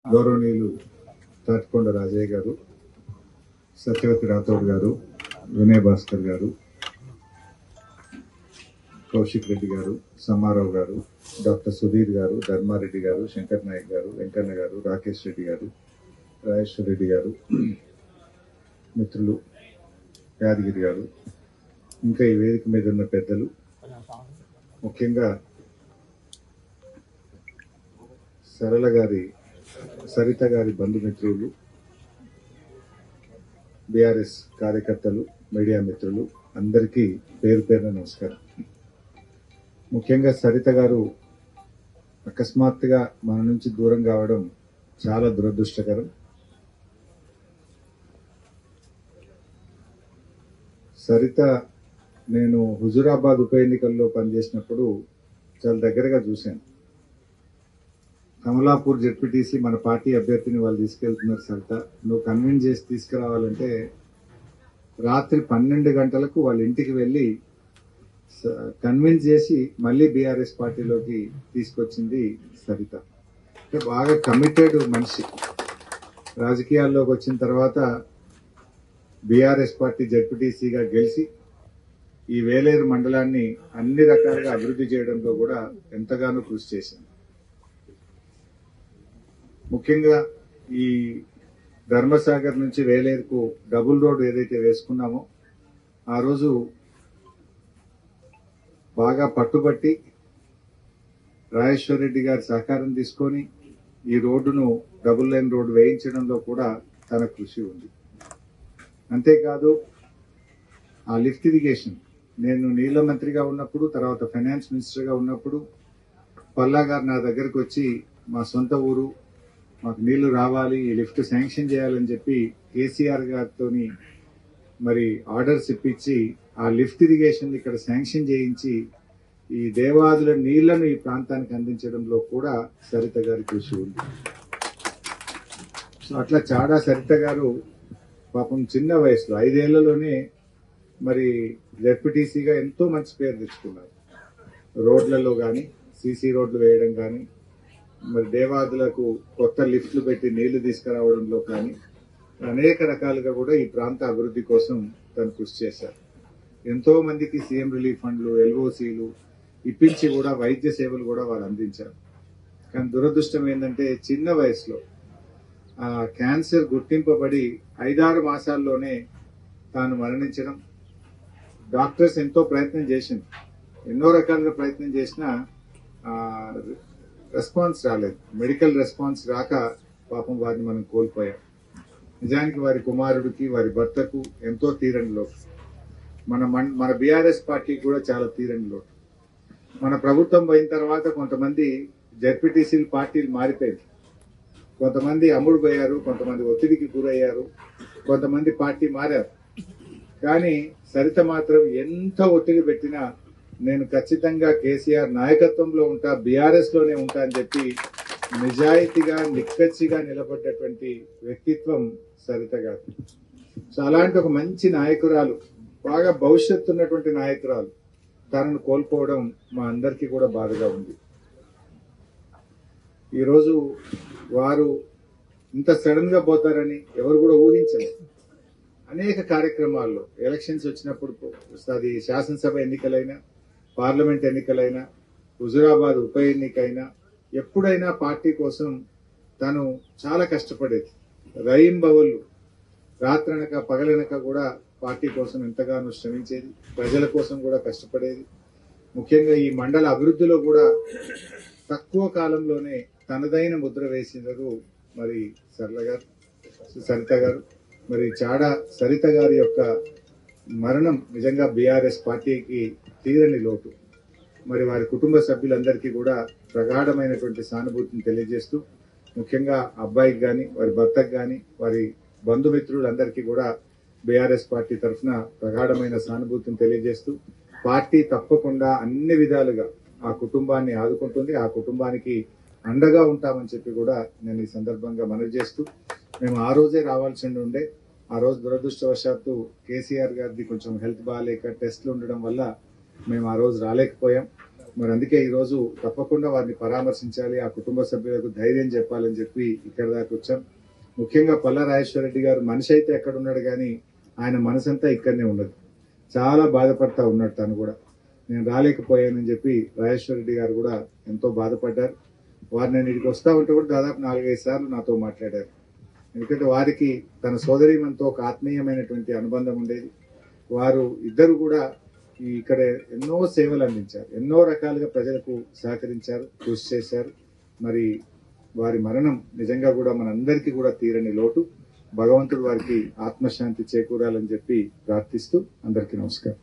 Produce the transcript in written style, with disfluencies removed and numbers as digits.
గౌరవనీయులు తాటికొండ రాజయ్య గారు, సత్యవతి రాథోడ్ గారు, వినయ్ భాస్కర్ గారు, కౌశిక్ రెడ్డి గారు, సమ్మారావు గారు, డాక్టర్ సుధీర్ గారు, ధర్మారెడ్డి గారు, శంకర్ నాయక్ గారు, వెంకన్న గారు, రాకేష్ రెడ్డి గారు, రాజేశ్వర్ రెడ్డి గారు, మిత్రులు యాదగిరి గారు, ఇంకా ఈ వేదిక మీద ఉన్న పెద్దలు, ముఖ్యంగా సరిత గారి బంధుమిత్రులు, బీఆర్ఎస్ కార్యకర్తలు, మీడియా మిత్రులు అందరికీ పేరు పేరున నమస్కారం. ముఖ్యంగా సరిత గారు అకస్మాత్తుగా మన నుంచి దూరం కావడం చాలా దురదృష్టకరం. సరిత నేను హుజూరాబాద్ ఉప ఎన్నికల్లో పనిచేసినప్పుడు చాలా దగ్గరగా చూశాను. కమలాపూర్ జెడ్పీటీసీ మన పార్టీ అభ్యర్థిని వాళ్ళు తీసుకెళ్తున్నారు. సరిత, నువ్వు కన్విన్స్ చేసి తీసుకురావాలంటే రాత్రి 12 గంటలకు వాళ్ళ ఇంటికి వెళ్ళి కన్విన్స్ చేసి మళ్ళీ బీఆర్ఎస్ పార్టీలోకి తీసుకొచ్చింది సరిత. అంటే బాగా కమిటెడ్ మనిషి. రాజకీయాల్లోకి వచ్చిన తర్వాత బీఆర్ఎస్ పార్టీ జెడ్పీటీసీగా గెలిచి ఈ వేలేరు మండలాన్ని అన్ని రకాలుగా అభివృద్ధి చేయడంలో కూడా ఎంతగానో కృషి చేసింది. ముఖ్యంగా ఈ ధర్మసాగర్ నుంచి వేలేరుకు డబుల్ రోడ్ ఏదైతే వేసుకున్నామో ఆ రోజు బాగా పట్టుబట్టి రాజేశ్వర్ రెడ్డి గారి సహకారం తీసుకొని ఈ రోడ్డును డబుల్ లైన్ రోడ్డు వేయించడంలో కూడా తన కృషి ఉంది. అంతేకాదు ఆ లిఫ్ట్ ఇరిగేషన్, నేను నీళ్ల మంత్రిగా ఉన్నప్పుడు, తర్వాత ఫైనాన్స్ మినిస్టర్గా ఉన్నప్పుడు పల్లా గారు నా దగ్గరకు వచ్చి మా సొంత ఊరు, మాకు నీళ్లు రావాలి, ఈ లిఫ్ట్ శాంక్షన్ చేయాలని చెప్పి కేసీఆర్ గారితో మరి ఆర్డర్స్ ఇప్పించి ఆ లిఫ్ట్ ఇరిగేషన్ ఇక్కడ శాంక్షన్ చేయించి ఈ దేవాదుల నీళ్లను ఈ ప్రాంతానికి అందించడంలో కూడా సరిత గారి కృషి ఉంది. సో అట్లా చాడా సరిత గారు పాపం చిన్న వయసులో 5 ఏళ్లలోనే మరి జెడ్పీటీసీగా ఎంతో మంచి పేరు తెచ్చుకున్నారు. రోడ్లలో కానీ, సీసీ రోడ్లు వేయడం కానీ, మరి దేవాదులకు కొత్త లిఫ్ట్లు పెట్టి నీళ్లు తీసుకురావడంలో కానీ అనేక రకాలుగా కూడా ఈ ప్రాంత అభివృద్ధి కోసం తను కృషి చేశారు. ఎంతో మందికి సీఎం రిలీఫ్ ఫండ్లు, ఎల్ఓసీలు ఇప్పించి కూడా వైద్య సేవలు కూడా వారు అందించారు. కానీ దురదృష్టం ఏంటంటే చిన్న వయసులో ఆ క్యాన్సర్ గుర్తింపబడి 5-6 మాసాల్లోనే తాను మరణించడం. డాక్టర్స్ ఎంతో ప్రయత్నం చేసింది, ఎన్నో రకాలుగా ప్రయత్నం చేసినా రెస్పాన్స్ రాలేదు. మెడికల్ రెస్పాన్స్ రాక పాపం వారిని మనం కోల్పోయాం. నిజానికి వారి కుమారుడికి, వారి భర్తకు ఎంతో తీరని లోటు. మన బీఆర్ఎస్ పార్టీకి కూడా చాలా తీరని లోటు. మన ప్రభుత్వం పోయిన తర్వాత కొంతమంది జెడ్పీటీసీలు పార్టీలు మారిపోయింది. కొంతమంది అమ్ముడు పోయారు, కొంతమంది ఒత్తిడికి గురయ్యారు, కొంతమంది పార్టీ మారారు. కానీ సరిత మాత్రం ఎంత ఒత్తిడి పెట్టినా నేను ఖచ్చితంగా కేసీఆర్ నాయకత్వంలో ఉంటా, బీఆర్ఎస్ లోనే ఉంటా అని చెప్పి నిజాయితీగా, నిక్కచ్చిగా నిలబడ్డటువంటి వ్యక్తిత్వం సరిత గారు. సో అలాంటి ఒక మంచి నాయకురాలు, బాగా భవిష్యత్తు ఉన్నటువంటి నాయకురాలు తనను కోల్పోవడం మా అందరికీ కూడా బాధగా ఉంది. ఈరోజు వారు ఇంత సడన్ గా పోతారని ఎవరు కూడా ఊహించలేదు. అనేక కార్యక్రమాల్లో ఎలక్షన్స్ వచ్చినప్పుడు, అది శాసనసభ ఎన్నికలైనా, పార్లమెంట్ ఎన్నికలైనా, హుజూరాబాద్ ఉప ఎన్నికైనా, ఎప్పుడైనా పార్టీ కోసం తను చాలా కష్టపడేది. రైంబవళ్ళు, రాత్రనక పగలనక కూడా పార్టీ కోసం ఎంతగానో శ్రమించేది, ప్రజల కోసం కూడా కష్టపడేది. ముఖ్యంగా ఈ మండల అభివృద్ధిలో కూడా తక్కువ కాలంలోనే తనదైన ముద్ర వేసినారు మరి సరిత గారు. మరి చాడా సరిత గారి యొక్క మరణం నిజంగా బీఆర్ఎస్ పార్టీకి తీరని లోటు. మరి వారి కుటుంబ సభ్యులందరికీ కూడా ప్రగాఢమైనటువంటి సానుభూతిని తెలియజేస్తూ, ముఖ్యంగా అబ్బాయికి కానీ, వారి భర్తకు కానీ, వారి బంధుమిత్రులందరికీ కూడా బీఆర్ఎస్ పార్టీ తరఫున ప్రగాఢమైన సానుభూతిని తెలియజేస్తూ, పార్టీ తప్పకుండా అన్ని విధాలుగా ఆ కుటుంబాన్ని ఆదుకుంటుంది, ఆ కుటుంబానికి అండగా ఉంటామని చెప్పి కూడా నేను ఈ సందర్భంగా మనవి చేస్తూ, మేము ఆ రోజే రావాల్సి ఉండే, ఆ రోజు దురదృష్టవశాత్తు కేసీఆర్ గారిది కొంచెం హెల్త్ బాగాలేక టెస్టులు ఉండడం వల్ల మేము ఆ రోజు రాలేకపోయాం. మరి అందుకే ఈరోజు తప్పకుండా వారిని పరామర్శించాలి, ఆ కుటుంబ సభ్యులకు ధైర్యం చెప్పాలని చెప్పి ఇక్కడ దాకా వచ్చాం. ముఖ్యంగా పల్లా రాజేశ్వర రెడ్డి గారు మనిషి అయితే ఎక్కడ ఉన్నాడు కానీ ఆయన మనసంతా ఇక్కడనే ఉన్నది. చాలా బాధపడతా ఉన్నాడు. తను కూడా నేను రాలేకపోయానని చెప్పి రాజేశ్వర రెడ్డి గారు కూడా ఎంతో బాధపడ్డారు. వారు నేను ఇక్కడికి వస్తా ఉంటే కూడా దాదాపు 4-5 సార్లు నాతో మాట్లాడారు. ఎందుకంటే వారికి తన సోదరీమణితో ఒక ఆత్మీయమైనటువంటి అనుబంధం ఉండేది. వారు ఇద్దరు కూడా ఇక్కడ ఎన్నో సేవలు అందించారు, ఎన్నో రకాలుగా ప్రజలకు సహకరించారు, కృషి చేశారు. మరి వారి మరణం నిజంగా కూడా మనందరికీ కూడా తీరని లోటు. భగవంతుడు వారికి ఆత్మశాంతి చేకూరాలని చెప్పి ప్రార్థిస్తూ అందరికీ నమస్కారం.